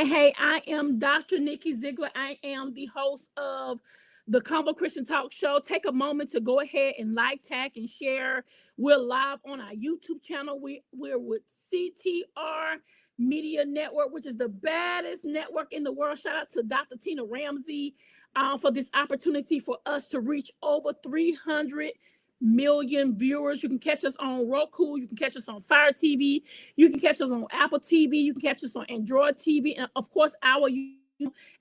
Hey, I am Dr.Nikki Zeigler. I am the host of the CONVO Christian Talk Show. Take a moment to go ahead and like, tag, and share. We're live on our YouTube channel. We're with CTR Media Network, which is the baddest network in the world. Shout out to Dr. Tina Ramsey for this opportunity for us to reach over 300 million viewers. You can catch us on Roku. You can catch us on Fire TV. You can catch us on Apple TV. You can catch us on Android TV. And of course, our YouTube.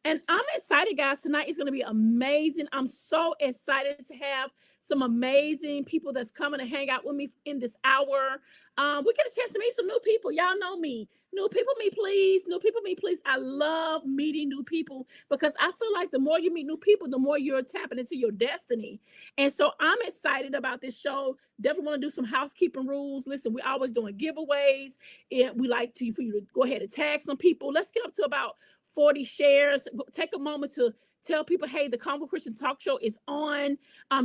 And I'm excited, guys. Tonight is going to be amazing. I'm so excited to have some amazing people that's coming to hang out with me in this hour. We get a chance to meet some new people. Y'all know me. New people, me please. New people, me please. I love meeting new people because I feel like the more you meet new people, the more you're tapping into your destiny. And so I'm excited about this show. Definitely want to do some housekeeping rules. Listen, we're always doing giveaways. And we like for you to go ahead and tag some people. Let's get up to about 40 shares. Take a moment to tell people, hey, the CONVO Christian Talk Show is on.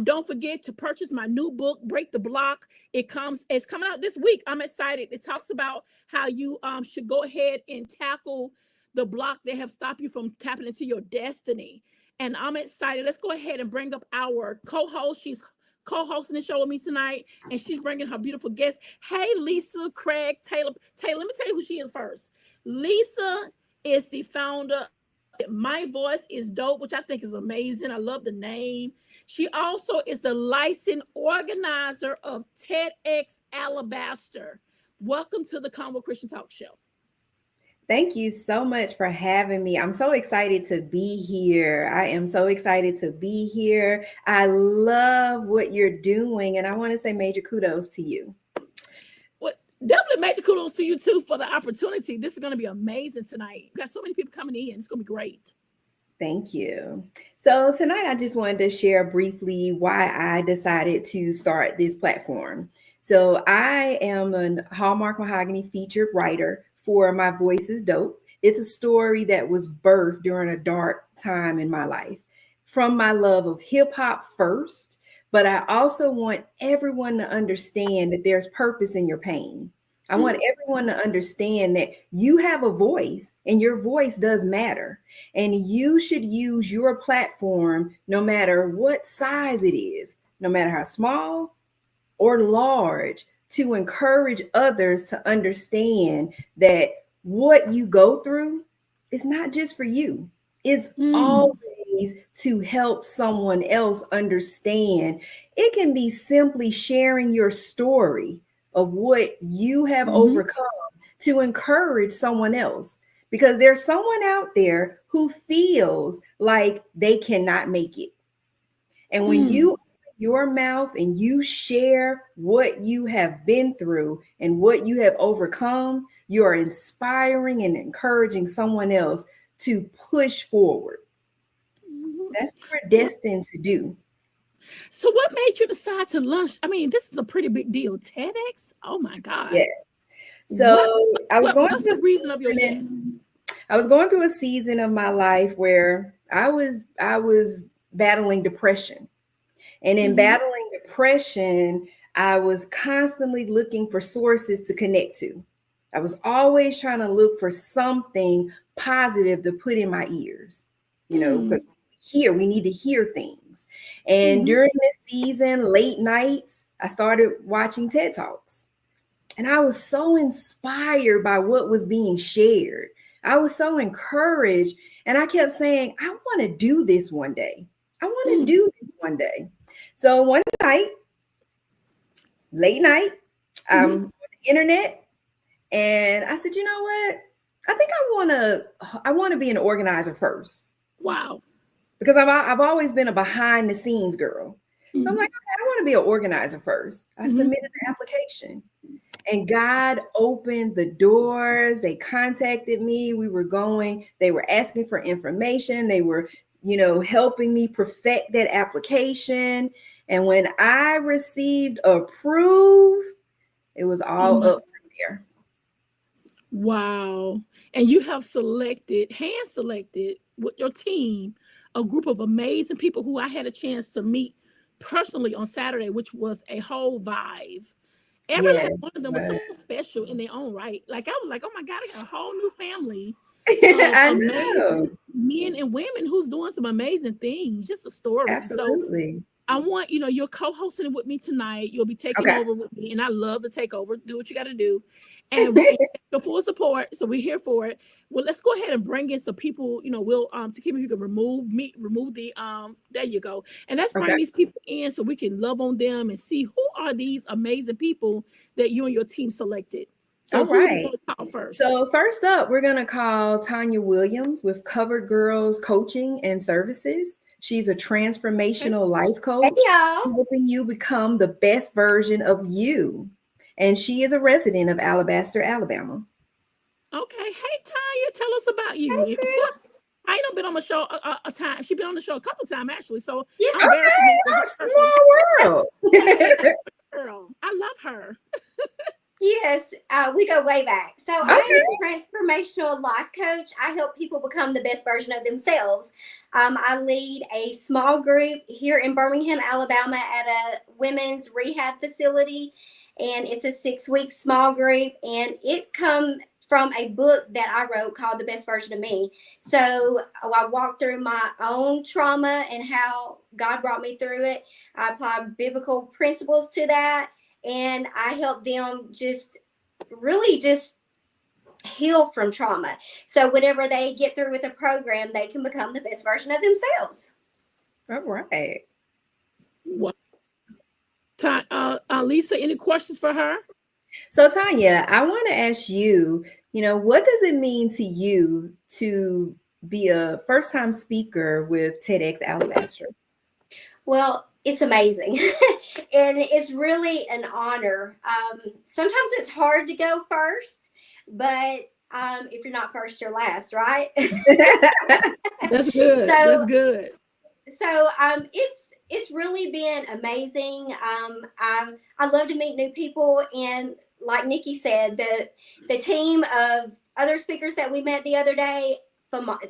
Don't forget to purchase my new book, Break the Block. It's coming out this week. I'm excited. It talks about how you should go ahead and tackle the block that have stopped you from tapping into your destiny. And I'm excited. Let's go ahead and bring up our co-host. She's co-hosting the show with me tonight, and she's bringing her beautiful guest. Hey, Lisa Craig Taylor. Taylor, let me tell you who she is first. Lisa is the founder of My Voice is Dope, which I think is amazing. I love the name. She also is the licensed organizer of TEDx Alabaster. Welcome to the CONVO Christian Talk Show. Thank you so much for having me. I'm so excited to be here. I am so excited to be here. I love what you're doing, and I want to say major kudos to you. Well, definitely major kudos to you, too, for the opportunity. This is going to be amazing tonight. We've got so many people coming in. It's going to be great. Thank you. So tonight, I just wanted to share briefly why I decided to start this platform. So I am a Hallmark Mahogany featured writer for My Voice is Dope. It's a story that was birthed during a dark time in my life from my love of hip hop first, but I also want everyone to understand that there's purpose in your pain. I want everyone to understand that you have a voice and your voice does matter. And you should use your platform no matter what size it is, no matter how small or large, to encourage others to understand that what you go through is not just for you. It's always to help someone else understand. It can be simply sharing your story of what you have overcome to encourage someone else, because there's someone out there who feels like they cannot make it. And when you open your mouth and you share what you have been through and what you have overcome, you are inspiring and encouraging someone else to push forward. That's what we're destined to do. So what made you decide to launch? I mean, this is a pretty big deal. TEDx? Oh my God. Yes. So what's the reason of your yes? I was going through a season of my life where I was battling depression. And in battling depression, I was constantly looking for sources to connect to. I was always trying to look for something positive to put in my ears, you know, because we need to hear things. And during this season, late nights, I started watching TED Talks. And I was so inspired by what was being shared. I was so encouraged. And I kept saying, I want to do this one day. I want to do this one day. So one night, late night, on the internet, and I said, you know what? I think I want to be an organizer first. Wow. Because I've always been a behind the scenes girl. So I'm like, okay, I want to be an organizer first. I submitted the application. And God opened the doors. They contacted me. We were going, they were asking for information. They were, helping me perfect that application. And when I received approved, it was all up from there. Wow. And you have hand selected with your team, a group of amazing people who I had a chance to meet personally on Saturday, which was a whole vibe. Every Yes, last one of them was so special in their own right. Like, I was like, oh my God, I got a whole new family of I know. amazing men and women who's doing some amazing things. Just a story. So Absolutely. I want, you're co-hosting it with me tonight. You'll be taking Okay. over with me, and I love to take over. Do what you got to do, and we the full support. So we're here for it. Well, let's go ahead and bring in some people. We'll to keep, if you can remove the There you go, and let's bring these people in so we can love on them and see who are these amazing people that you and your team selected. So All who are we right. going to call first? So first up, we're going to call Tanya Williams with Covered Girls Coaching and Services. She's a transformational life coach, helping you become the best version of you. And she is a resident of Alabaster, Alabama. Okay. Hey, Tanya, tell us about you. Hey, I ain't been on the show a time. She's been on the show a couple times, actually. So yeah. I'm very familiar with her. Small world. Girl, I love her. Yes, we go way back. So I'm a transformational life coach. I help people become the best version of themselves. I lead a small group here in Birmingham, Alabama at a women's rehab facility. And it's a 6-week small group. And it comes from a book that I wrote called The Best Version of Me. So I walked through my own trauma and how God brought me through it. I applied biblical principles to that. And I help them just heal from trauma. So whenever they get through with a program, they can become the best version of themselves. All right. What? Lisa, any questions for her? So Tanya, I want to ask you, what does it mean to you to be a first-time speaker with TEDx Alabaster? Well, it's amazing. And it's really an honor. Sometimes it's hard to go first, but if you're not first, you're last, right? That's good. That's good. So it's really been amazing. I love to meet new people, and like Nikki said, the team of other speakers that we met the other day,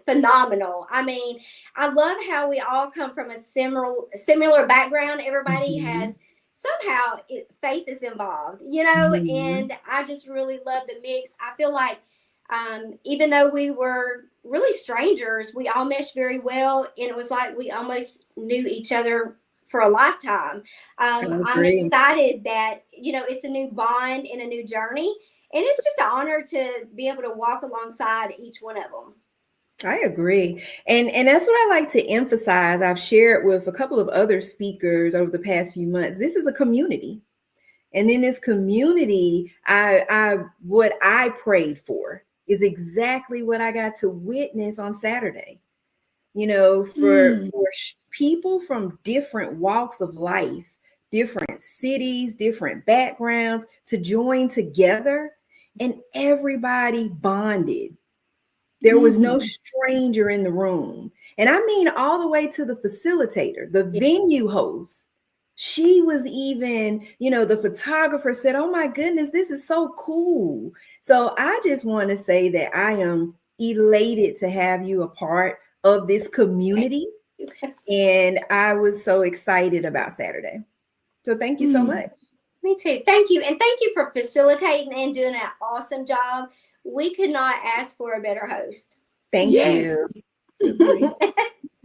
phenomenal. I mean, I love how we all come from a similar background. Everybody has somehow faith is involved, and I just really love the mix. I feel like even though we were really strangers, we all meshed very well, and it was like we almost knew each other for a lifetime. I'm excited that it's a new bond and a new journey, and it's just an honor to be able to walk alongside each one of them. I agree. And that's what I like to emphasize. I've shared with a couple of other speakers over the past few months. This is a community. And in this community, what I prayed for is exactly what I got to witness on Saturday. For people from different walks of life, different cities, different backgrounds to join together, and everybody bonded. There was no stranger in the room. And I mean, all the way to the facilitator, the venue host. She was even, the photographer said, oh my goodness, this is so cool. So I just want to say that I am elated to have you a part of this community. And I was so excited about Saturday. So thank you so much. Me too. Thank you. And thank you for facilitating and doing an awesome job. We could not ask for a better host. Thank you. Thank you.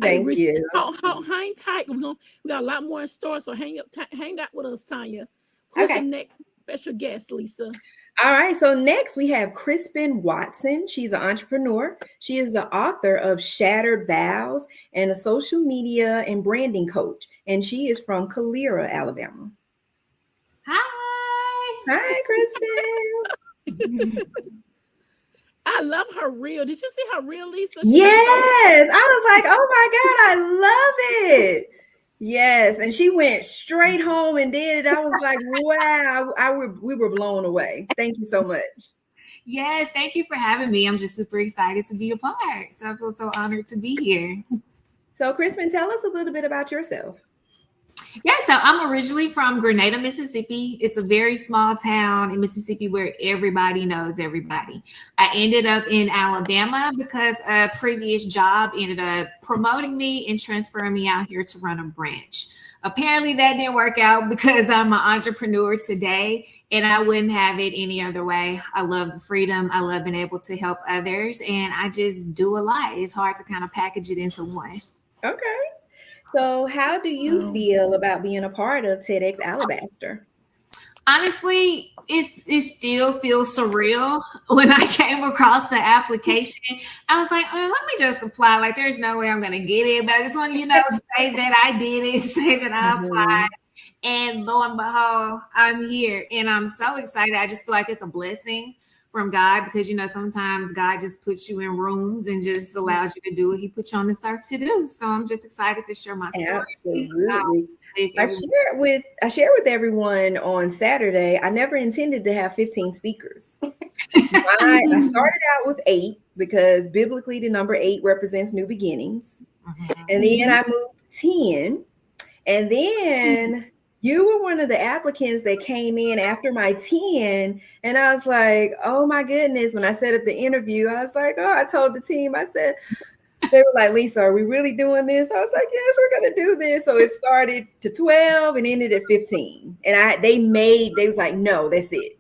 Hang tight. We got a lot more in store, so hang out with us, Tanya. Who's the next special guest, Lisa? All right. So next we have Crispin Watson. She's an entrepreneur. She is the author of Shattered Vows and a social media and branding coach. And she is from Calera, Alabama. Hi. Hi, Crispin. I love her reel. Did you see her reel, Lisa? Yes. I was like, oh my God, I love it. Yes, and she went straight home and did it. I was like, wow, we were blown away. Thank you so much. Yes, thank you for having me. I'm just super excited to be a part. So I feel so honored to be here. So, Crispin, tell us a little bit about yourself. Yeah, so I'm originally from Grenada, Mississippi. It's a very small town in Mississippi where everybody knows everybody. I ended up in Alabama because a previous job ended up promoting me and transferring me out here to run a branch. Apparently that didn't work out because I'm an entrepreneur today and I wouldn't have it any other way. I love the freedom. I love being able to help others and I just do a lot. It's hard to kind of package it into one. Okay. So how do you feel about being a part of TEDx Alabaster? Honestly, it still feels surreal. When I came across the application, I was like, oh, let me just apply. Like, there's no way I'm going to get it. But I just want to, say that I did it, say that I applied. And lo and behold, I'm here. And I'm so excited. I just feel like it's a blessing from God because, sometimes God just puts you in rooms and just allows you to do what he put you on this earth to do. So I'm just excited to share my story. Absolutely. I shared with everyone on Saturday. I never intended to have 15 speakers. I started out with 8 because biblically the number 8 represents new beginnings. And then I moved to 10. And then you were one of the applicants that came in after my 10. And I was like, oh my goodness. When I said at the interview, I was like, I told the team, I said, they were like, Lisa, are we really doing this? I was like, yes, we're going to do this. So it started to 12 and ended at 15. And they was like, no, that's it.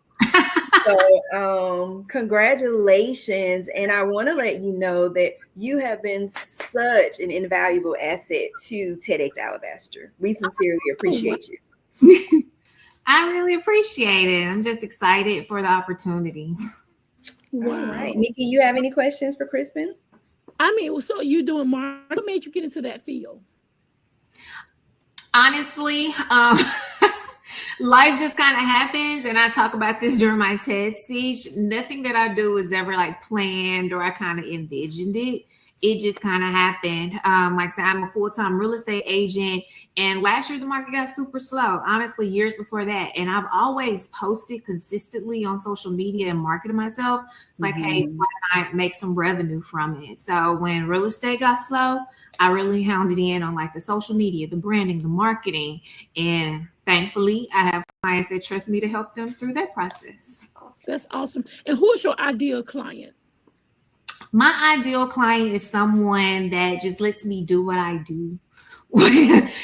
So congratulations. And I want to let you know that you have been such an invaluable asset to TEDx Alabaster. We sincerely appreciate you. I really appreciate it. I'm just excited for the opportunity. Wow. All right. Nikki, you have any questions for Crispin? I mean, so you doing marketing? What made you get into that field? Honestly, life just kind of happens. And I talk about this during my TED speech. Nothing that I do is ever like planned or I kind of envisioned it. It just kind of happened. Like I said, I'm a full-time real estate agent. And last year, the market got super slow. Honestly, years before that. And I've always posted consistently on social media and marketed myself. It's like, hey, why not make some revenue from it? So when real estate got slow, I really hounded in on like the social media, the branding, the marketing. And thankfully, I have clients that trust me to help them through that process. That's awesome. And who is your ideal client? My ideal client is someone that just lets me do what I do.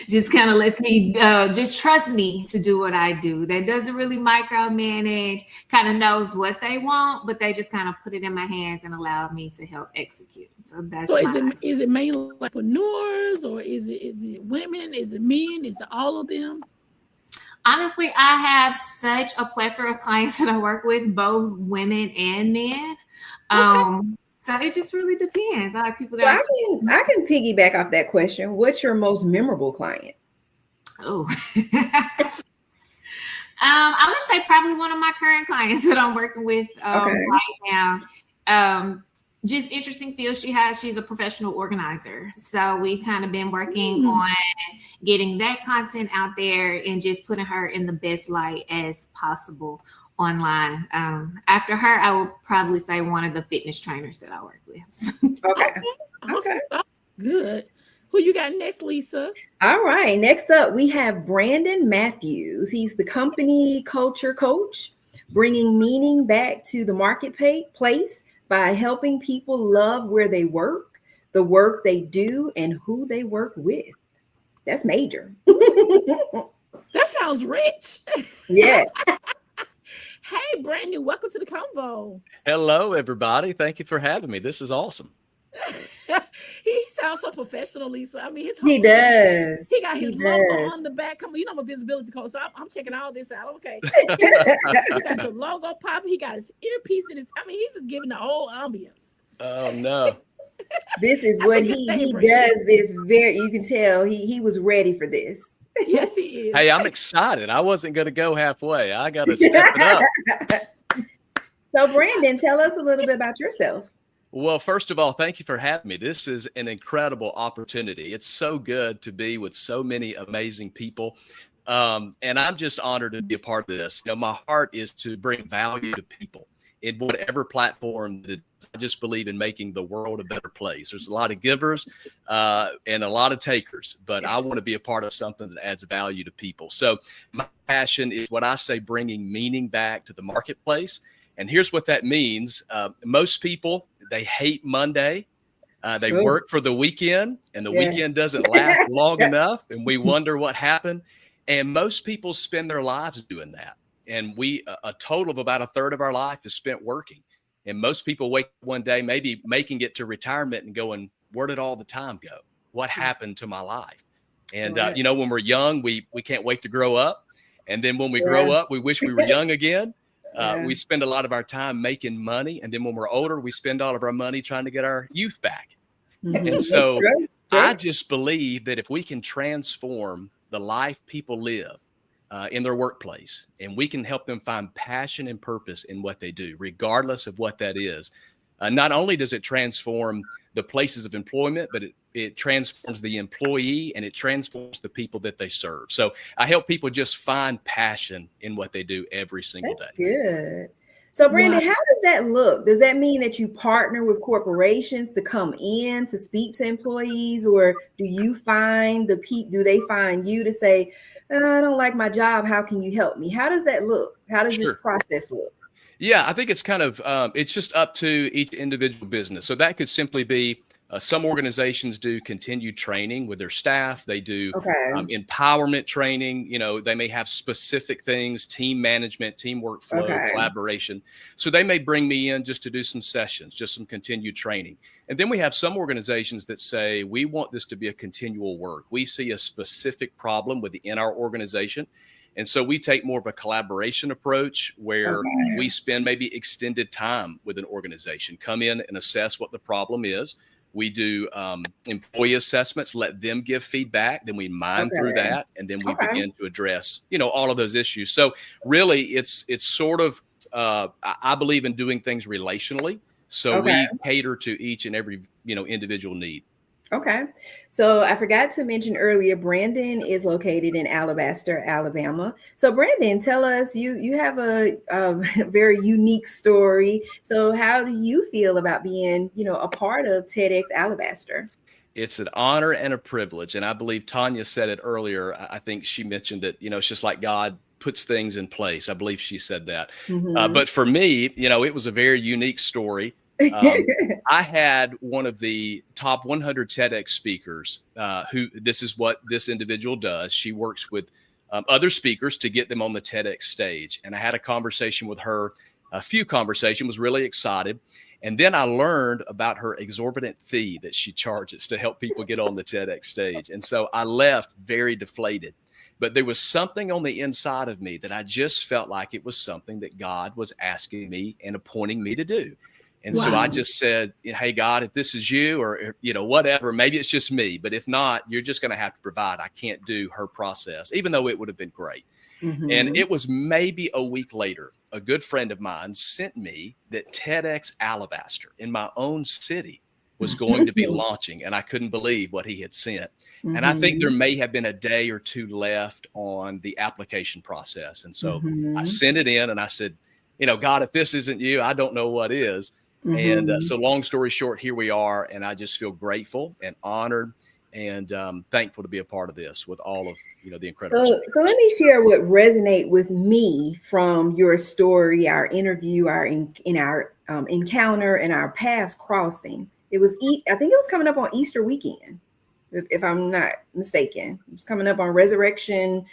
Just kind of lets me, just trust me to do what I do. That doesn't really micromanage, kind of knows what they want, but they just kind of put it in my hands and allow me to help execute. So that's is it mainly entrepreneurs or is it women? Is it men? Is it all of them? Honestly, I have such a plethora of clients that I work with, both women and men. Okay. So it just really depends. I like people that I can piggyback off that question. What's your most memorable client? Oh, I would say probably one of my current clients that I'm working with right now. Just interesting field she's a professional organizer. So we've kind of been working on getting that content out there and just putting her in the best light as possible online. After her, I would probably say one of the fitness trainers that I work with. Okay. Good. Who you got next, Lisa? All right. Next up, we have Brandon Matthews. He's the company culture coach, bringing meaning back to the marketplace by helping people love where they work, the work they do, and who they work with. That's major. That sounds rich. Yeah. Hey, Brandon, welcome to the CONVO. Hello, everybody. Thank you for having me. This is awesome. He sounds so professional, Lisa. I mean, he does. He got his logo on the back. Come on, I'm a visibility coach, so I'm checking all this out. Okay. He got your logo popping. He got his earpiece in his. I mean, he's just giving the whole ambience. Oh no. This is what he does. This you can tell he was ready for this. Yes, he is. Hey, I'm excited. I wasn't going to go halfway. I got to step it up. So, Brandon, tell us a little bit about yourself. Well, first of all, thank you for having me. This is an incredible opportunity. It's so good to be with so many amazing people. And I'm just honored to be a part of this. My heart is to bring value to people in whatever platform that it is. I just believe in making the world a better place. There's a lot of givers and a lot of takers, but I want to be a part of something that adds value to people. So my passion is what I say, bringing meaning back to the marketplace. And here's what that means. Most people, they hate Monday. They work for the weekend, and the weekend doesn't last long enough, and we wonder what happened. And most people spend their lives doing that. And a total of about a third of our life is spent working. And most people wake up one day, maybe making it to retirement and going, where did all the time go? What happened to my life? And, when we're young, we can't wait to grow up. And then when we grow up, we wish we were young again. We spend a lot of our time making money. And then when we're older, we spend all of our money trying to get our youth back. And so I just believe that if we can transform the life people live in their workplace, and we can help them find passion and purpose in what they do, regardless of what that is, not only does it transform the places of employment, but it transforms the employee, and it transforms the people that they serve. So I help people just find passion in what they do every single day. Good. So Brandon, how does that look? Does that mean that you partner with corporations to come in to speak to employees, or do you find do they find you to say, I don't like my job, how can you help me? How does that look? How does this process look? Yeah, I think it's kind of, it's just up to each individual business. So that could simply be some organizations do continued training with their staff. They do empowerment training. They may have specific things, team management, team workflow, collaboration. So they may bring me in just to do some sessions, just some continued training. And then we have some organizations that say, we want this to be a continual work. We see a specific problem within our organization. And so we take more of a collaboration approach where we spend maybe extended time with an organization, come in and assess what the problem is. We do employee assessments, let them give feedback. Then we mine through that. And then we begin to address, all of those issues. So really it's sort of, I believe in doing things relationally. So we cater to each and every, individual need. Okay. So I forgot to mention earlier, Brandon is located in Alabaster, Alabama. So Brandon, tell us, you have a very unique story. So how do you feel about being, a part of TEDx Alabaster? It's an honor and a privilege. And I believe Tanya said it earlier. I think she mentioned that, it's just like God puts things in place. I believe she said that. But for me, it was a very unique story. I had one of the top 100 TEDx speakers who this is what this individual does. She works with other speakers to get them on the TEDx stage. And I had a conversation with her, was really excited. And then I learned about her exorbitant fee that she charges to help people get on the TEDx stage. And so I left very deflated. But there was something on the inside of me that I just felt like it was something that God was asking me and appointing me to do. And so I just said, hey, God, if this is you or, whatever, maybe it's just me. But if not, you're just going to have to provide. I can't do her process, even though it would have been great. And it was maybe a week later, a good friend of mine sent me that TEDx Alabaster in my own city was going to be launching. And I couldn't believe what he had sent. And I think there may have been a day or two left on the application process. And so I sent it in and I said, God, if this isn't you, I don't know what is. And so long story short, here we are. And I just feel grateful and honored and thankful to be a part of this with all of, the incredible. So let me share what resonate with me from your story, our interview, our encounter and our paths crossing. I think it was coming up on Easter weekend, if I'm not mistaken. It was coming up on Resurrection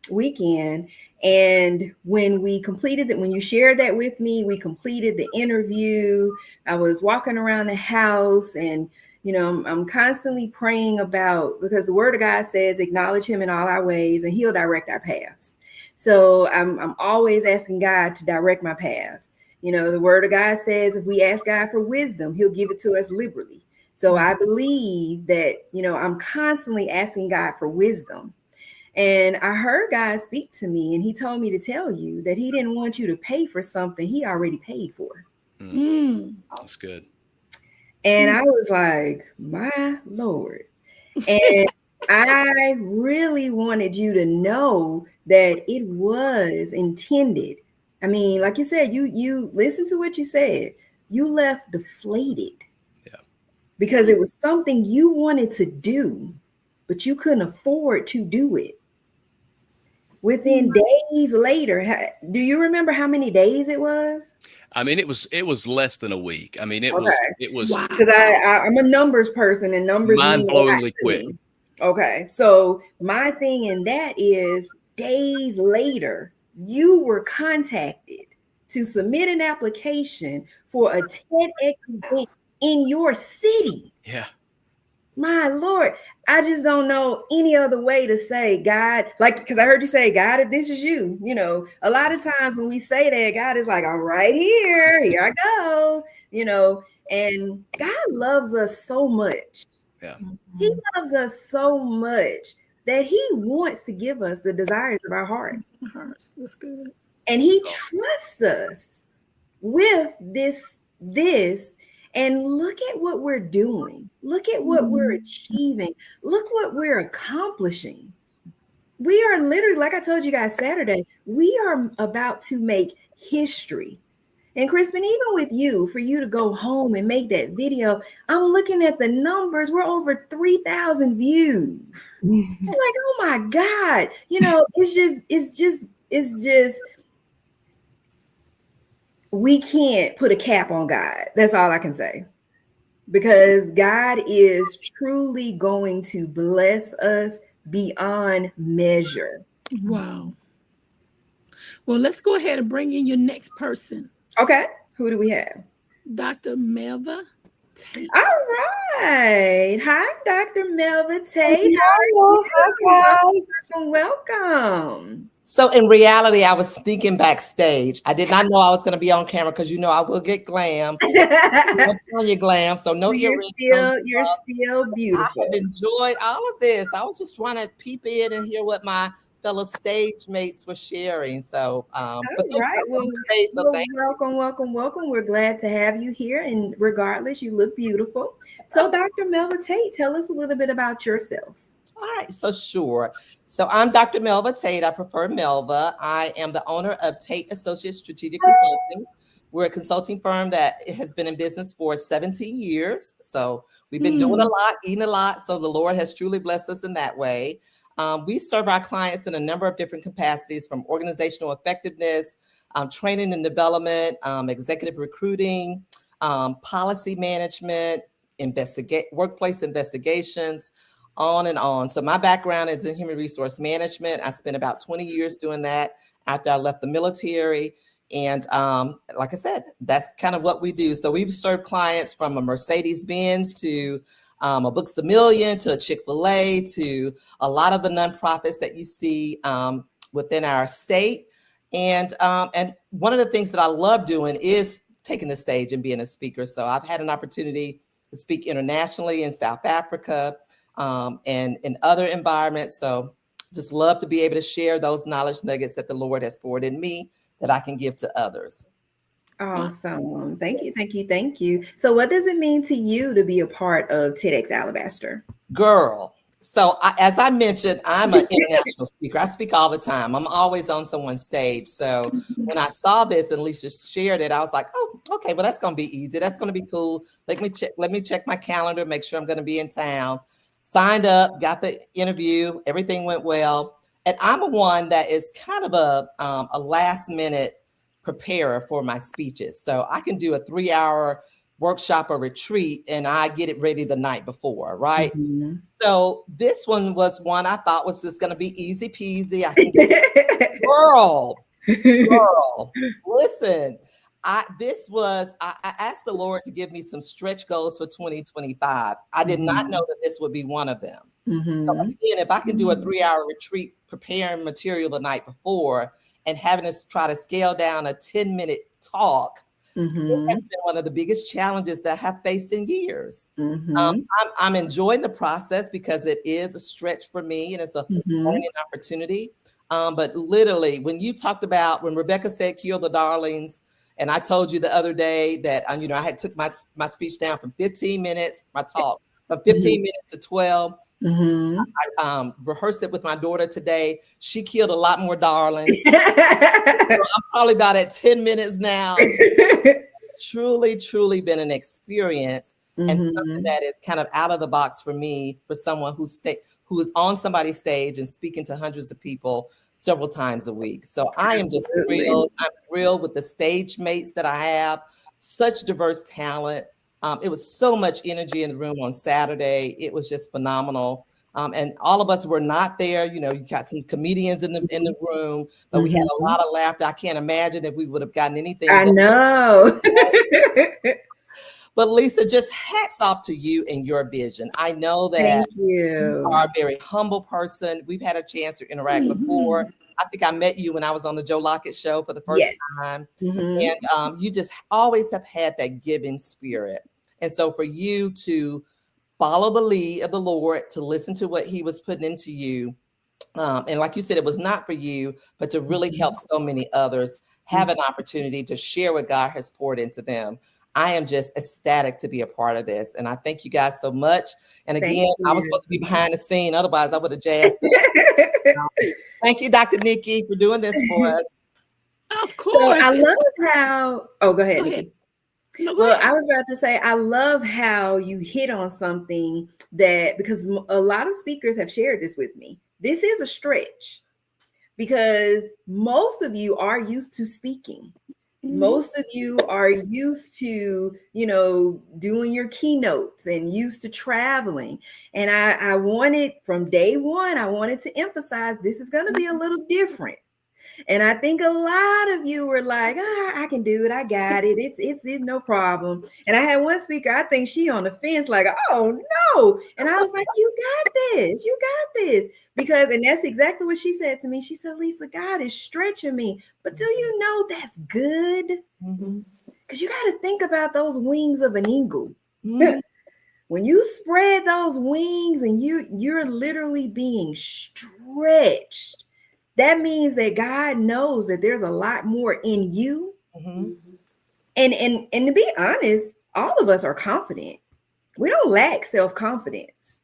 weekend. And when you shared that with me, we completed the interview. I was walking around the house and, I'm constantly praying because the word of God says, acknowledge him in all our ways and he'll direct our paths. So I'm always asking God to direct my paths. The word of God says, if we ask God for wisdom, he'll give it to us liberally. So I believe that, I'm constantly asking God for wisdom. And I heard God speak to me and he told me to tell you that he didn't want you to pay for something he already paid for. That's good. And I was like, my Lord. And I really wanted you to know that it was intended. I mean, like you said, you listen to what you said. You left deflated. Yeah. Because it was something you wanted to do, but you couldn't afford to do it. Within days later, do you remember how many days it was? I mean, it was less than a week. I mean, it Okay. was Wow. Because I'm a numbers person, and numbers mean a lot mind-blowingly to quick. me. Okay, so my thing in that is days later, you were contacted to submit an application for a TEDx event in your city. Yeah. My Lord, I just don't know any other way to say, God, like, because I heard you say, God, if this is you, you know, a lot of times when we say that, God is like, all right, here I go, you know, and God loves us so much. Yeah. He loves us so much that he wants to give us the desires of our heart. That's good. And he trusts us with this. And look at what we're doing. Look at what we're achieving. Look what we're accomplishing. We are literally, like I told you guys Saturday, we are about to make history. And Crispin, even with you, for you to go home and make that video, I'm looking at the numbers. We're over 3,000 views. I'm like, oh my God. You know, it's just, we can't put a cap on God. That's all I can say. Because God is truly going to bless us beyond measure. Wow. Well, let's go ahead and bring in your next person. Okay. Who do we have? Dr. Melva Tate. All right. Hi, Dr. Melva Tate. Hi, guys. Welcome. So in reality, I was speaking backstage. I did not know I was going to be on camera because, you know, I will get glam. I'm telling you, glam. So no earrings. You're still beautiful. I have enjoyed all of this. I was just trying to peep in and hear what my fellow stage mates were sharing. So, but right. Well, welcome. We're glad to have you here. And regardless, you look beautiful. So, Dr. Melva Tate, tell us a little bit about yourself. All right, so sure. So I'm Dr. Melva Tate. I prefer Melva. I am the owner of Tate Associates Strategic Consulting. We're a consulting firm that has been in business for 17 years. So we've been doing a lot, eating a lot. So the Lord has truly blessed us in that way. We serve our clients in a number of different capacities, from organizational effectiveness, training and development, executive recruiting, policy management, workplace investigations, on and on. So my background is in human resource management. I spent about 20 years doing that after I left the military. And like I said, that's kind of what we do. So we've served clients from a Mercedes-Benz to a Books A Million to a Chick-fil-A to a lot of the nonprofits that you see within our state. And one of the things that I love doing is taking the stage and being a speaker. So I've had an opportunity to speak internationally in South Africa, and in other environments. So just love to be able to share those knowledge nuggets that the Lord has poured in me that I can give to others. Awesome. Thank you. So what does it mean to you to be a part of TEDx Alabaster? Girl. So as I mentioned, I'm an international speaker. I speak all the time. I'm always on someone's stage. So when I saw this and Lisa shared it, I was like, oh, okay, well, that's going to be easy. That's going to be cool. Let me check my calendar, make sure I'm going to be in town. Signed up, got the interview, everything went well. And I'm one that is kind of a last minute preparer for my speeches. So I can do a 3-hour workshop or retreat and I get it ready the night before, right? Mm-hmm. So this one was one I thought was just going to be easy peasy. I can get it. Girl, listen. I asked the Lord to give me some stretch goals for 2025. I did not know that this would be one of them. Mm-hmm. So again, if I can do a 3-hour retreat, preparing material the night before and having to try to scale down a 10-minute talk, it has been one of the biggest challenges that I have faced in years. I'm enjoying the process because it is a stretch for me and it's a learning opportunity. But literally, when Rebecca said, kill the darlings, And I told you the other day that, you know, I had took my speech down from 15 minutes, my talk from 15 minutes to 12. I rehearsed it with my daughter today. She killed a lot more darlings. So I'm probably about at 10 minutes now. Truly, truly been an experience, and something that is kind of out of the box for me, for someone who is on somebody's stage and speaking to hundreds of people several times a week. So I am just thrilled. I'm thrilled with the stage mates that I have, such diverse talent. It was so much energy in the room on Saturday. It was just phenomenal. And all of us were not there. You know, you got some comedians in the room, but we had a lot of laughter. I can't imagine if we would have gotten anything. I know. But Lisa, just hats off to you and your vision. I know that you are a very humble person. We've had a chance to interact before. I think I met you when I was on the Joe Lockett show for the first time. And you just always have had that giving spirit. And so for you to follow the lead of the Lord, to listen to what he was putting into you, and like you said, it was not for you, but to really help so many others have an opportunity to share what God has poured into them. I am just ecstatic to be a part of this. And I thank you guys so much. And again, I was supposed to be behind the scene. Otherwise, I would have jazzed it. Thank you, Dr. Nikki, for doing this for us. Of course. So I love how, go ahead, Nikki. No, well, I was about to say, I love how you hit on something that, because a lot of speakers have shared this with me. This is a stretch because most of you are used to speaking. Most of you are used to, you know, doing your keynotes and used to traveling. And I wanted, from day one, I wanted to emphasize this is going to be a little different. And I think a lot of you were like, I can do it. I got it. It's no problem. And I had one speaker, I think she on the fence, like, oh no. And I was like, you got this. You got this. Because, and that's exactly what she said to me. She said, Lisa, God is stretching me. But do you know that's good? Because you got to think about those wings of an eagle. When you spread those wings and you're literally being stretched, that means that God knows that there's a lot more in you. And to be honest, all of us are confident. We don't lack self-confidence.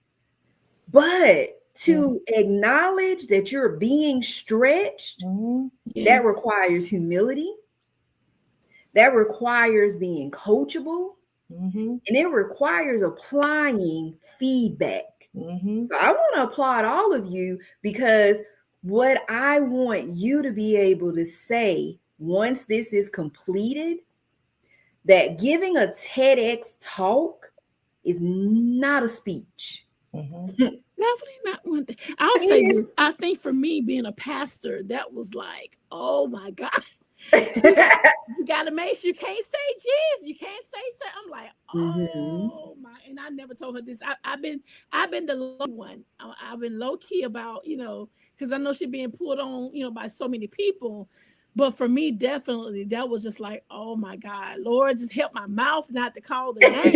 But to acknowledge that you're being stretched, that requires humility. That requires being coachable. And it requires applying feedback. So I want to applaud all of you, because what I want you to be able to say once this is completed, that giving a TEDx talk is not a speech. Definitely not one thing. I'll say this. I think for me, being a pastor, that was like, oh my God. You gotta make sure you can't say Jesus. You can't say so. I'm like, oh my, and I never told her this. I've been the low one. I've been low key about, you know, because I know she's being pulled on, you know, by so many people. But for me, definitely, that was just like, oh my God, Lord, just help my mouth not to call the name.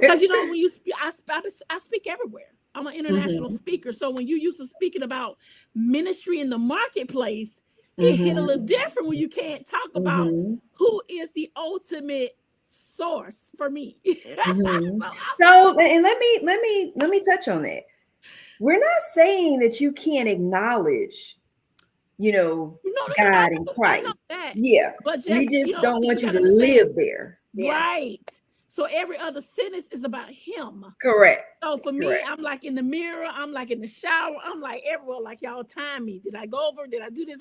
Because, you know, when you speak, I speak everywhere. I'm an international speaker. So when you used to speaking about ministry in the marketplace, it hit a little different when you can't talk about who is the ultimate source for me. So, and let me touch on that. We're not saying that you can't acknowledge, you know, God and Christ. Yeah, but we just don't want you to live there. Right. So every other sentence is about him. Correct. So for me, I'm like in the mirror, I'm like in the shower, I'm like everywhere, like y'all time me. Did I go over? Did I do this?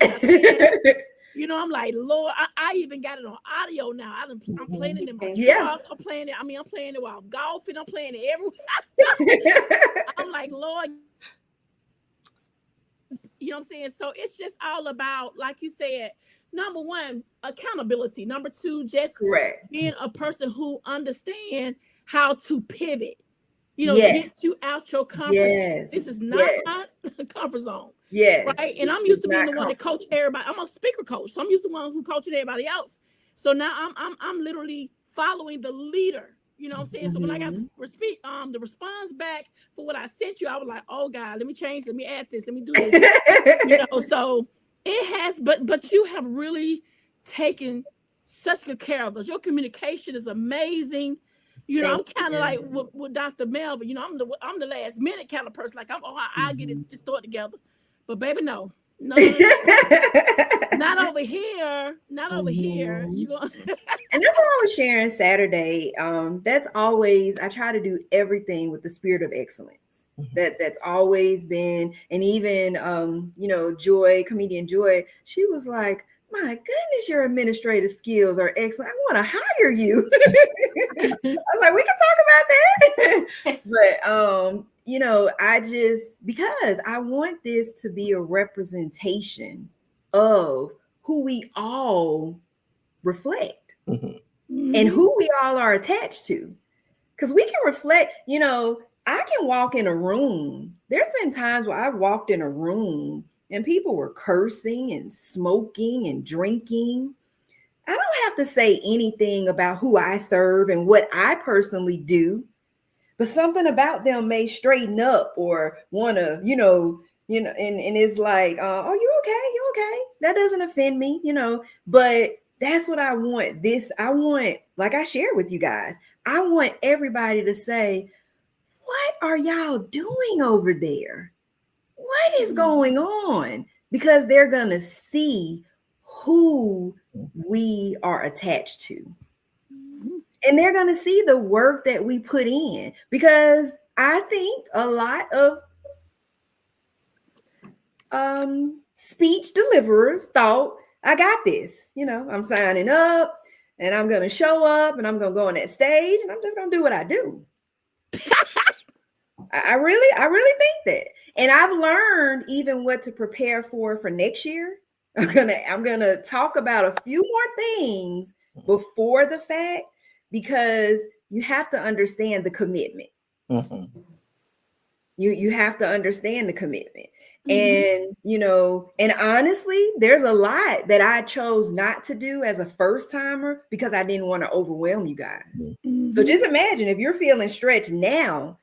You know, I'm like, Lord, I even got it on audio now. I'm playing it in my truck. I'm playing it while I'm golfing. I'm playing it everywhere. I'm like, Lord, you know what I'm saying? So it's just all about, like you said, number one, accountability. Number two, just being a person who understands how to pivot. You know, get you out your comfort zone. This is not my comfort zone. Right. And I'm used to being the one that coach everybody. I'm a speaker coach. So I'm used to one who coaching everybody else. So now I'm literally following the leader. You know what I'm saying? So when I got the response back for what I sent you, I was like, oh God, let me change, let me add this, let me do this. You know, so it has, but you have really taken such good care of us. Your communication is amazing. You know, I'm kind of like with Dr. Melvin. You know, I'm the last minute kind of person. Like I get it, just throw it together. But baby, no. Not over here. Not over here. You go. And that's what I was sharing Saturday. That's always, I try to do everything with the spirit of excellence. That's always been, and even you know, comedian Joy, she was like, my goodness, your administrative skills are excellent. I want to hire you. I was like, we can talk about that. But you know, because I want this to be a representation of who we all reflect and who we all are attached to. Because we can reflect, you know, I can walk in a room. There's been times where I've walked in a room and people were cursing and smoking and drinking. I don't have to say anything about who I serve and what I personally do, but something about them may straighten up or want to, and it's like, oh, you okay? You okay? That doesn't offend me, you know, but that's what I want. Like I shared with you guys, I want everybody to say, what are y'all doing over there? What is going on? Because they're going to see who we are attached to. And they're going to see the work that we put in. Because I think a lot of speech deliverers thought, I got this. You know, I'm signing up and I'm going to show up and I'm going to go on that stage and I'm just going to do what I do. I really think that. And I've learned even what to prepare for next year. I'm gonna talk about a few more things before the fact, because you have to understand the commitment. You have to understand the commitment. And, you know, and honestly, there's a lot that I chose not to do as a first timer because I didn't want to overwhelm you guys. So just imagine if you're feeling stretched now,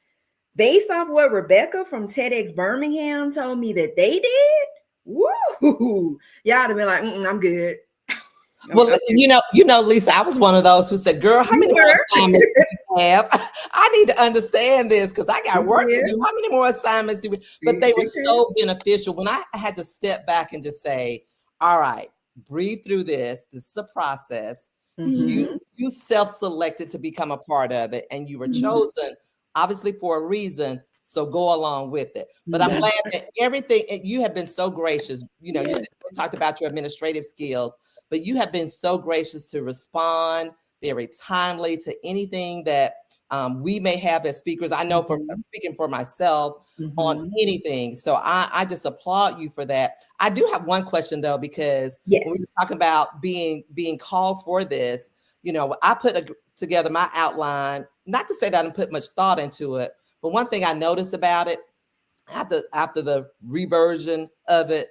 based off what Rebecca from TEDx Birmingham told me that they did, woo, y'all have been like, I'm good. Well, you know, Lisa, I was one of those who said, girl, how many more assignments do we have? I need to understand this because I got work to do. How many more assignments do we? But they were so beneficial when I had to step back and just say, all right, breathe through this. This is a process. You self-selected to become a part of it, and you were chosen obviously for a reason. So go along with it. But I'm glad that everything, and you have been so gracious. You know, you talked about your administrative skills, but you have been so gracious to respond very timely to anything that we may have as speakers. I know from speaking for myself on anything. So I just applaud you for that. I do have one question though, because when we were talking about being called for this, you know, I put together my outline, not to say that I didn't put much thought into it, but one thing I noticed about it after the revision of it,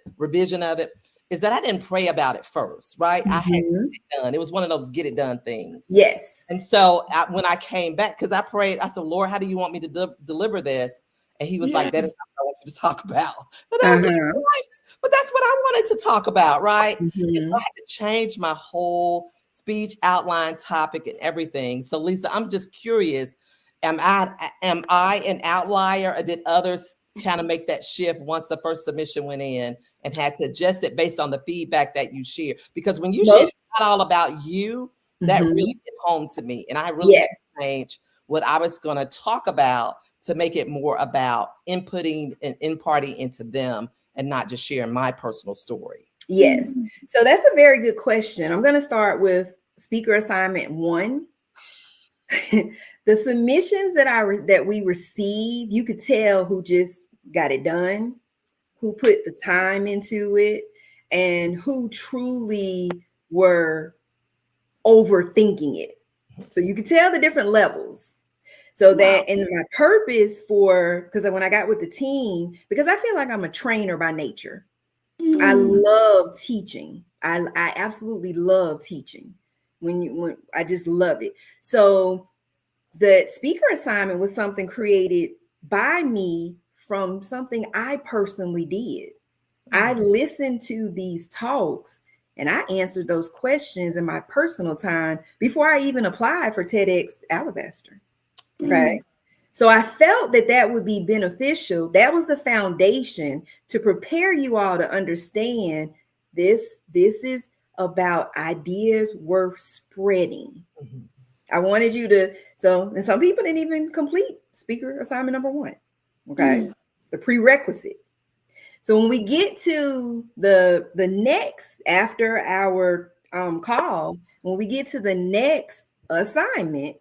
is that I didn't pray about it first, right? I had to get it done. It was one of those get it done things. Yes. And so when I came back, because I prayed, I said, Lord, how do you want me to deliver this? And he was like, that is not what I want you to talk about. But I was like, what? But that's what I wanted to talk about, right? And so I had to change my whole speech outline, topic, and everything. So Lisa, I'm just curious, am I an outlier, or did others kind of make that shift once the first submission went in and had to adjust it based on the feedback that you share? Because when you shared it's not all about you, that really hit home to me. And I really had to change what I was going to talk about to make it more about inputting and imparting into them and not just sharing my personal story. Yes. So that's a very good question. I'm going to start with speaker assignment 1. The submissions that we received, you could tell who just got it done, who put the time into it, and who truly were overthinking it. So you could tell the different levels. So that, and my purpose because when I got with the team, because I feel like I'm a trainer by nature. I love teaching. I absolutely love teaching. When I just love it. So the speaker assignment was something created by me from something I personally did. I listened to these talks And I answered those questions in my personal time before I even applied for TEDx Alabaster. Okay. So I felt that that would be beneficial. That was the foundation to prepare you all to understand this. This is about ideas worth spreading. Mm-hmm. I wanted you to, and some people didn't even complete speaker assignment number 1. Okay. The prerequisite. So when we get to the next, after our call, when we get to the next assignment,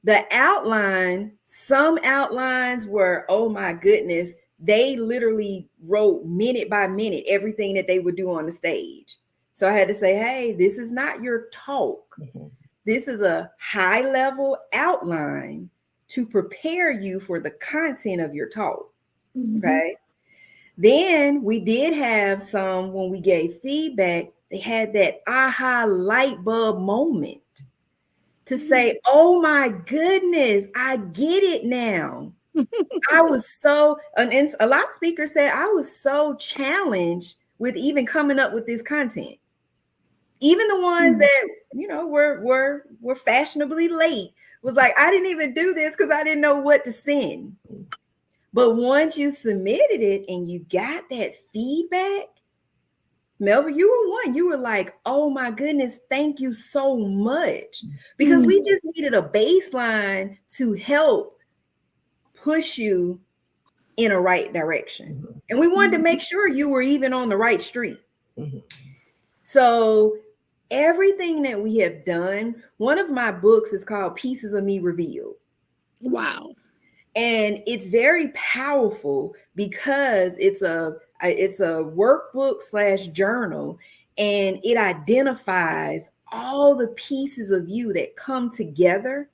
the outline, some outlines were, oh my goodness, they literally wrote minute by minute everything that they would do on the stage. So I had to say, hey, this is not your talk. Mm-hmm. This is a high level outline to prepare you for the content of your talk. Mm-hmm. Okay. Then we did have some, when we gave feedback, they had that aha light bulb moment to say, oh my goodness, I get it now. I was so, and a lot of speakers said, I was so challenged with even coming up with this content. Even the ones that, you know, were fashionably late was like, I didn't even do this because I didn't know what to send. But once you submitted it and you got that feedback, Melva, you were one. You were like, oh my goodness, thank you so much. Because we just needed a baseline to help push you in a right direction. And we wanted to make sure you were even on the right street. So everything that we have done, one of my books is called Pieces of Me Revealed. Wow. And it's very powerful because it's a workbook / journal, and it identifies all the pieces of you that come together.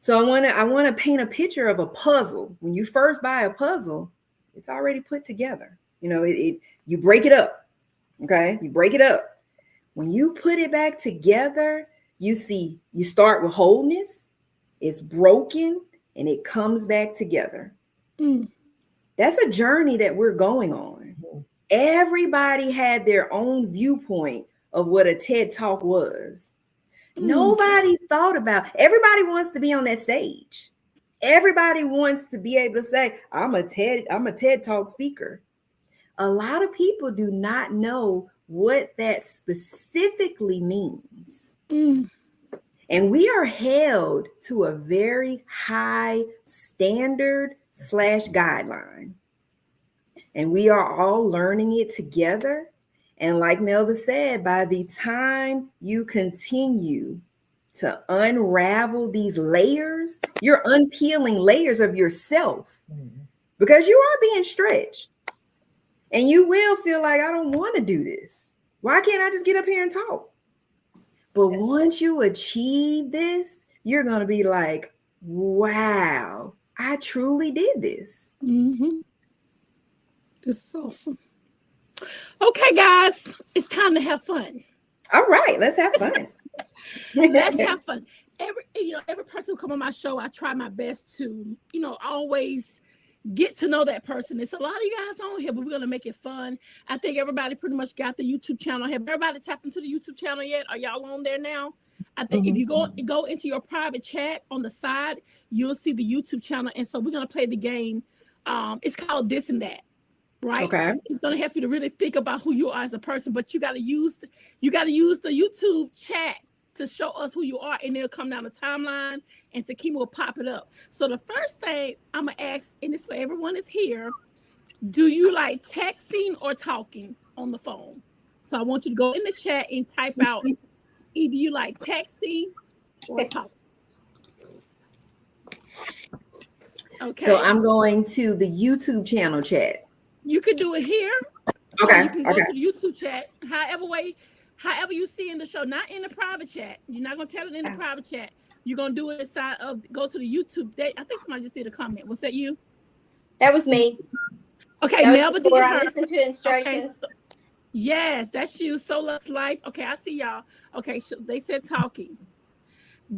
So I want to paint a picture of a puzzle. When you first buy a puzzle, it's already put together. You know, you break it up. Okay, you break it up. When you put it back together, you start with wholeness, it's broken, and it comes back together. That's a journey that we're going on. Everybody had their own viewpoint of what a TED Talk was. Nobody thought about, everybody wants to be on that stage. Everybody wants to be able to say, I'm a TED Talk speaker. A lot of people do not know what that specifically means. And we are held to a very high standard / guideline. And we are all learning it together. And like Melva said, by the time you continue to unravel these layers, you're unpeeling layers of yourself because you are being stretched. And you will feel like, I don't want to do this. Why can't I just get up here and talk? But once you achieve this, you're going to be like, wow, I truly did this. This is awesome. Okay, guys, it's time to have fun. All right, let's have fun. Let's have fun. Every person who come on my show, I try my best to, always get to know that person. It's a lot of you guys on here, but we're going to make it fun. I think everybody pretty much got the YouTube channel. Have everybody tapped into the YouTube channel yet? Are y'all on there now? I think if you go into your private chat on the side, you'll see the YouTube channel. And so we're going to play the game. It's called This and That, right? Okay. It's going to help you to really think about who you are as a person, but you got to use the YouTube chat to show us who you are, and it'll come down the timeline, and Takima will pop it up. So the first thing I'm going to ask, and it's for everyone that's here, do you like texting or talking on the phone? So I want you to go in the chat and type out either you like texting or talking. Okay. So I'm going to the YouTube channel chat. You could do it here. Okay. You can go to the YouTube chat, however you see in the show, not in the private chat. You're not going to tell it in the private chat. You're going to do it inside of, go to the YouTube. I think somebody just did a comment. Was that you? That was me. Okay, Melva, did you hear? I listened to instructions. Okay, yes, that's you. So Lux Life. Okay, I see y'all. Okay, so they said talking.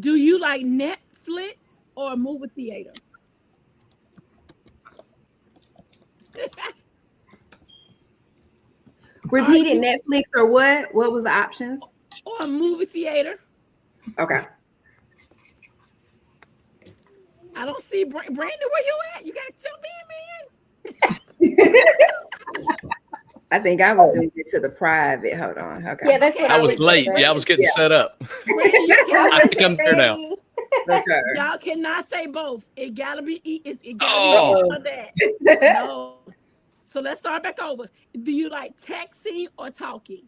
Do you like Netflix or a movie theater? Repeat it, Netflix or what? What was the options? Or a movie theater. Okay. I don't see Brandon. Where you at? You gotta jump in, man. I think I was doing it to the private. Hold on. Okay. Yeah, that's what I I was late. doing. Yeah, I was getting set up. Brandon, you I cannot, think I'm there now. Okay. y'all cannot say both. It gotta be it gotta Oh. be this or that. No. So let's start back over. Do you like texting or talking?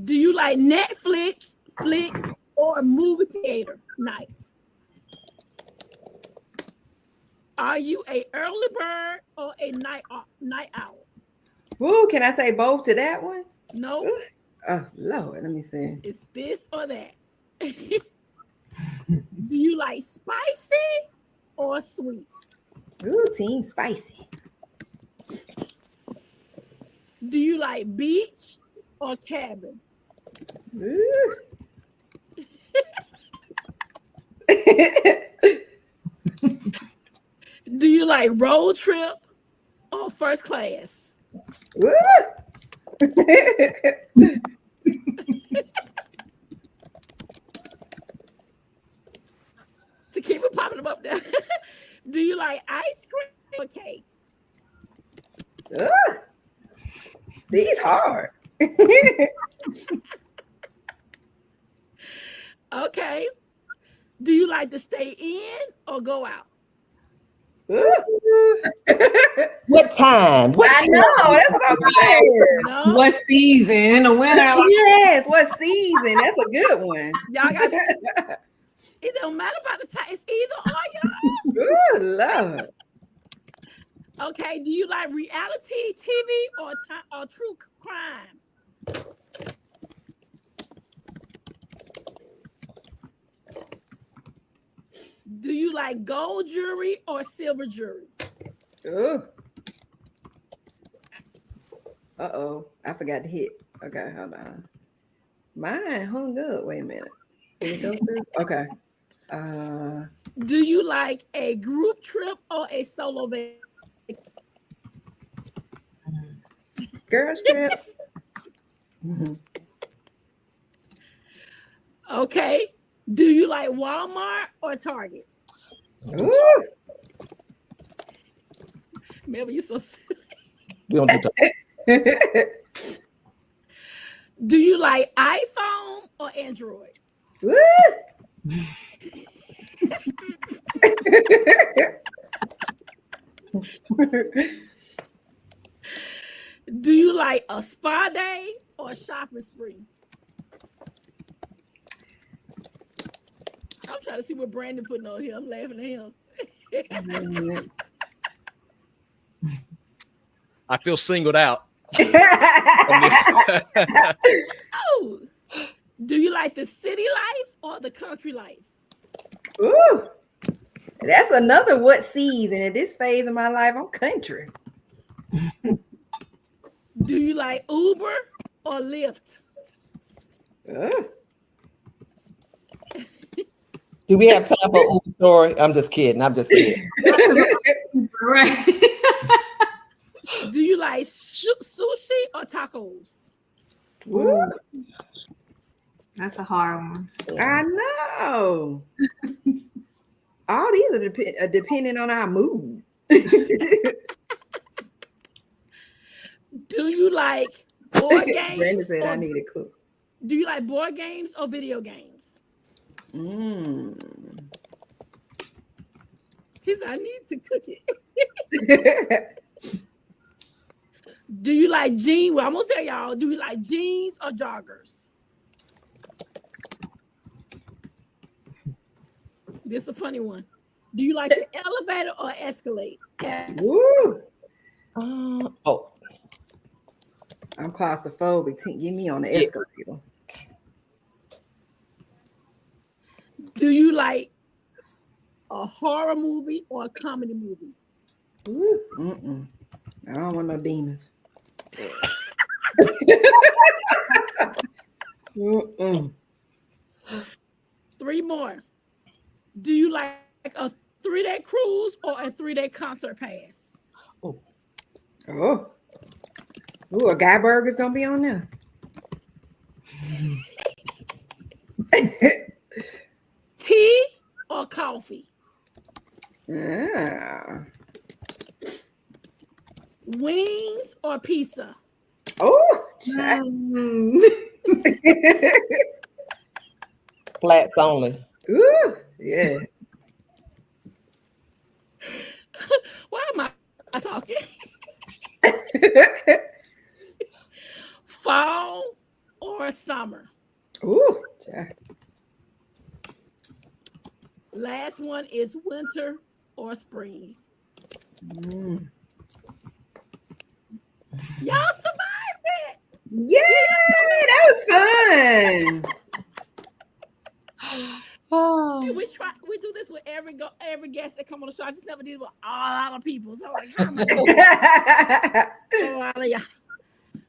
Do you like Netflix, flick, or a movie theater night? Are you a early bird or a night owl? Ooh, can I say both to that one? No, Oh, Lord, let me see. it's this or that. Do you like spicy or sweet? Ooh, team spicy. Do you like beach or cabin? Ooh. Do you like road trip or first class? Ooh. To keep it popping them up there. Do you like ice cream or cake? Ooh. These hard. Okay. Do you like to stay in or go out? What time? What I time? know. That's what I'm saying. No. What season? The winter? Yes. What season? That's a good one. Y'all got it don't matter about the time. It's either or, Ooh, Lord. y'all. Okay. Do you like reality TV or true crime? Do you like gold jewelry or silver jewelry? Ooh. Uh-oh. I forgot to hit. Okay, hold on. Mine hung up. Wait a minute. Did it go through? Okay. Do you like a group trip or a solo vacation? Girls trip. Mhm. Okay. Do you like Walmart or Target? Ooh. Maybe you so silly. We don't do that. Do you like iPhone or Android? Woo. Do you like a spa day or a shopping spree? I'm trying to see what Brandon putting on here. I'm laughing at him. I feel singled out. Oh, do you like the city life or the country life? Ooh. That's another what season. At this phase of my life, I'm country. Do you like Uber or Lyft? Ooh. Do we have time for an Uber story? I'm just kidding. Right. Do you like sushi or tacos? Ooh. That's a hard one. I know. All these are depending on our mood. Do you like board games? Brandon said I or- need a cook. Do you like board games or video games? He said, I need to cook it. Do you like jeans? We're almost there, y'all. Do you like jeans or joggers? This is a funny one. Do you like the elevator or escalate? Woo. Oh, I'm claustrophobic. Get me on the escalator. Do you like a horror movie or a comedy movie? Ooh. Mm-mm. I don't want no demons. Mm-mm. 3 more. Do you like a 3-day cruise or a 3-day concert pass? Oh. Ooh, a Guy Burger's gonna be on there. Tea or coffee? Ah. Wings or pizza? Oh, Flats only. ooh, yeah. Why am I talking? Fall or summer? Ooh, child. Last one is winter or spring. Mm. Y'all survived it. Yeah, that was fun. Oh. We do this with every guest that come on the show. I just never did it with a lot of people. So like, how am I doing a lot of y'all?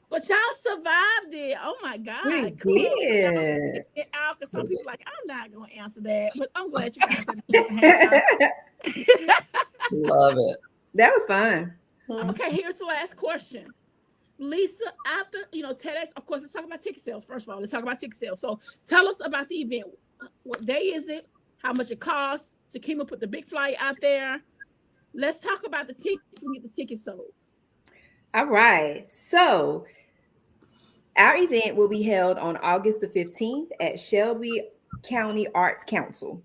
But y'all survived it. Oh my God. We Kudos to y'all. did. It out because some people like, I'm not gonna answer that. But I'm glad you guys said it. Love it. That was fun. Okay, here's the last question. Lisa, after TEDx, of course, let's talk about ticket sales. First of all, let's talk about ticket sales. So tell us about the event. What day is it? How much it costs? Takima put the big flyer out there. Let's talk about the tickets. We get the tickets sold. All right. So our event will be held on August the 15th at Shelby County Arts Council.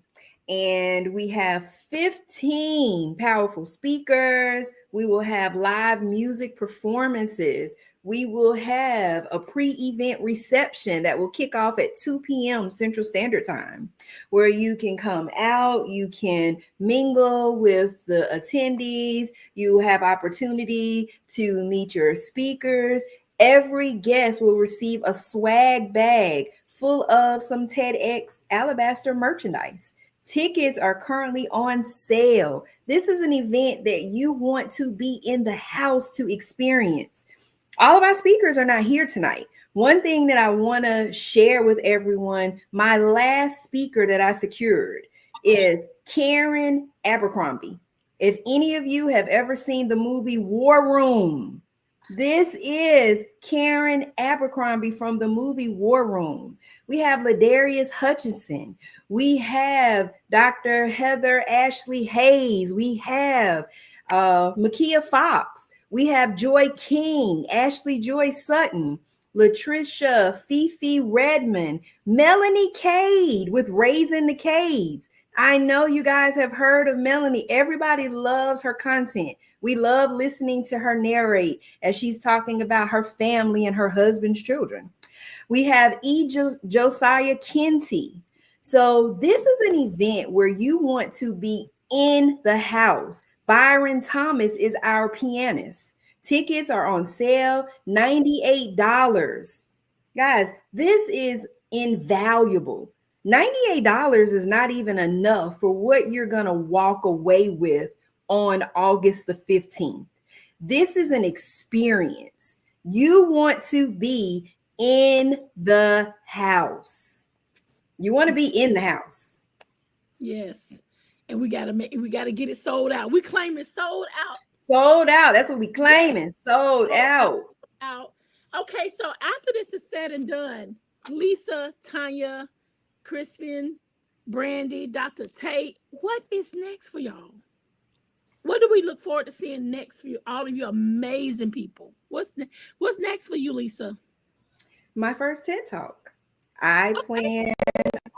And we have 15 powerful speakers. We will have live music performances. We will have a pre-event reception that will kick off at 2 p.m. Central Standard Time, where you can come out, you can mingle with the attendees, you have opportunity to meet your speakers. Every guest will receive a swag bag full of some TEDx Alabaster merchandise. Tickets are currently on sale. This is an event that you want to be in the house to experience. All of our speakers are not here tonight. One thing that I want to share with everyone, my last speaker that I secured is Karen Abercrombie. If any of you have ever seen the movie War Room, this is Karen Abercrombie from the movie War Room. We have Ladarius Hutchinson. We have Dr. Heather Ashley Hayes. We have Makia Fox. We have Joy King, Ashley Joy Sutton, Latricia Fifi Redmond, Melanie Cade with Raising the Cades. I know you guys have heard of Melanie. Everybody loves her content. We love listening to her narrate as she's talking about her family and her husband's children. We have Josiah Kenty. So this is an event where you want to be in the house. Byron Thomas is our pianist. Tickets are on sale, $98. Guys, this is invaluable. $98 is not even enough for what you're going to walk away with on August the 15th. This is an experience. You want to be in the house. You want to be in the house. Yes. And we gotta get it sold out. We claim it sold out. Sold out. That's what we claiming. Sold out. Okay, so after this is said and done, Lisa, Tanya, Crispin, Brandy, Dr. Tate, what is next for y'all? What do we look forward to seeing next for you? All of you amazing people. What's next for you, Lisa? My first TED Talk. I plan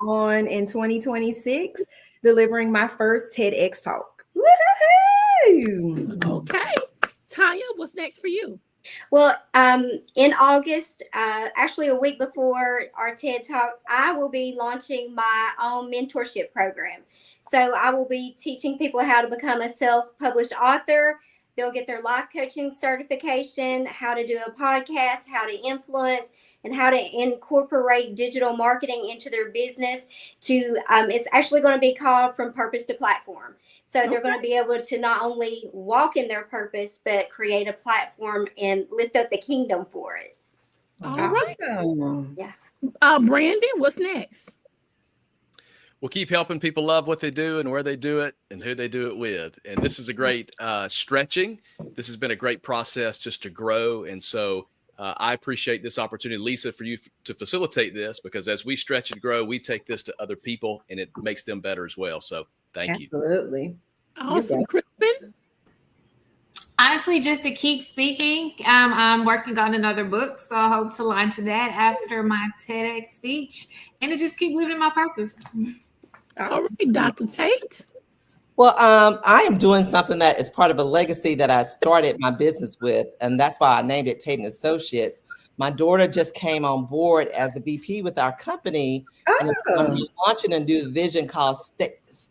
on in 2026 delivering my first TEDx talk. Woo-hoo! Okay. Tanya, what's next for you? Well, in August, actually a week before our TED Talk, I will be launching my own mentorship program. So I will be teaching people how to become a self-published author. They'll get their life coaching certification, how to do a podcast, how to influence, and how to incorporate digital marketing into their business. It's actually going to be called From Purpose to Platform. So they're going to be able to not only walk in their purpose, but create a platform and lift up the kingdom for it. All right. Awesome. Yeah. Brandon, what's next? We'll keep helping people love what they do and where they do it and who they do it with. And this is a great stretching. This has been a great process just to grow. And so I appreciate this opportunity, Lisa, for you to facilitate this, because as we stretch and grow, we take this to other people and it makes them better as well. So thank you. Absolutely. Awesome. Crispin? Honestly, just to keep speaking, I'm working on another book, so I hope to launch that after my TEDx speech, and to just keep living my purpose. All right, Dr. Tate. Well, I am doing something that is part of a legacy that I started my business with, and that's why I named it Tate & Associates. My daughter just came on board as a VP with our company, and it's going to be launching a new division called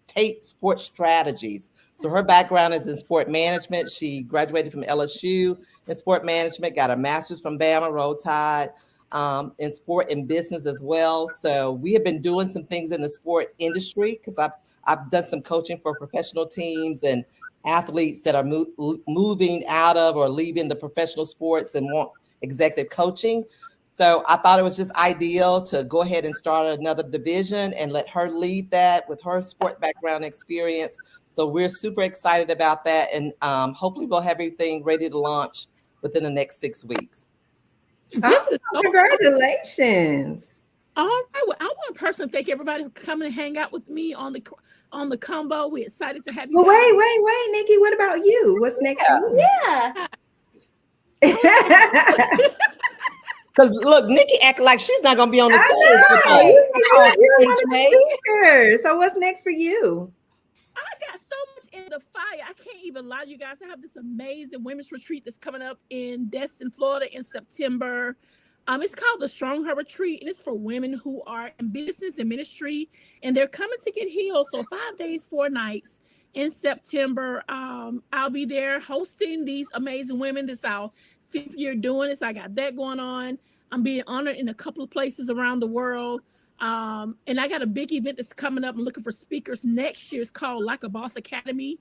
Tate Sports Strategies. So her background is in sport management. She graduated from LSU in sport management, got a master's from Bama, Roll Tide, in sport and business as well. So we have been doing some things in the sport industry, because I've done some coaching for professional teams and athletes that are moving out of or leaving the professional sports and want executive coaching. So I thought it was just ideal to go ahead and start another division and let her lead that with her sport background experience. So we're super excited about that. And hopefully we'll have everything ready to launch within the next 6 weeks. Congratulations. All right. Well, I want to personally thank everybody for coming and hang out with me on the CONVO. We're excited to have you. Well, wait, Nikki. What about you? What's next for you? Yeah. Because look, Nikki acting like she's not going to be on the stage. So what's next for you? I got so much in the fire. I can't even lie to you guys. I have this amazing women's retreat that's coming up in Destin, Florida in September. It's called the Strong Her Retreat, and it's for women who are in business and ministry, and they're coming to get healed. So 5 days, 4 nights in September. I'll be there hosting these amazing women. This is our 5th year doing this. I got that going on. I'm being honored in a couple of places around the world. And I got a big event that's coming up. I'm looking for speakers next year. It's called Like a Boss Academy.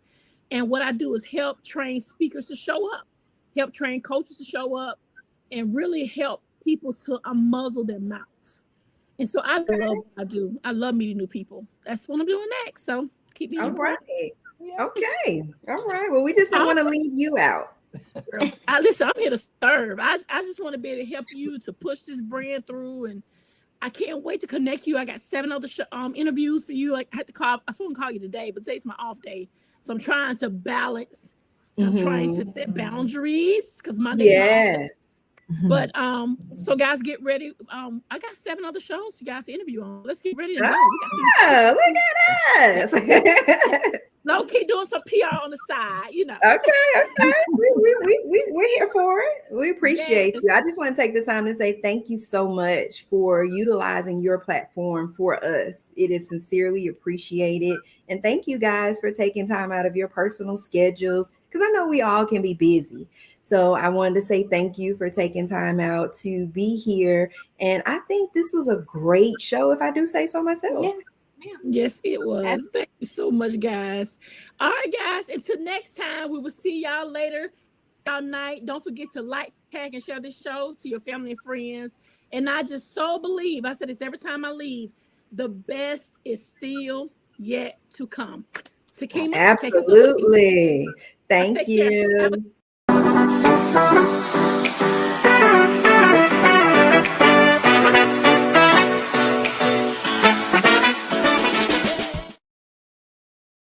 And what I do is help train speakers to show up, help train coaches to show up, and really help people to unmuzzle their mouths. And so I love what I do. I love meeting new people. That's what I'm doing next. So keep me in right. Okay. All right. Well, we just don't want to leave you out. Listen, I'm here to serve. I just want to be able to help you to push this brand through, and I can't wait to connect you. I got 7 other interviews for you. I was supposed to call you today, but today's my off day. So I'm trying to balance. I'm trying to set boundaries because Monday's my off day. But so guys, get ready. I got 7 other shows you guys to interview on. Let's get ready to go. Look at us. No, keep doing some PR on the side, you know. Okay. We're here for it. We appreciate you. I just want to take the time to say thank you so much for utilizing your platform for us. It is sincerely appreciated. And thank you guys for taking time out of your personal schedules, because I know we all can be busy. So I wanted to say thank you for taking time out to be here. And I think this was a great show, if I do say so myself. Yeah. Yes, it was. Thank you so much, guys. All right, guys. Until next time, we will see y'all later all night. Don't forget to like, tag, and share this show to your family and friends. And I just so believe, I said this every time I leave, the best is still yet to come. Takima, absolutely. Thank you.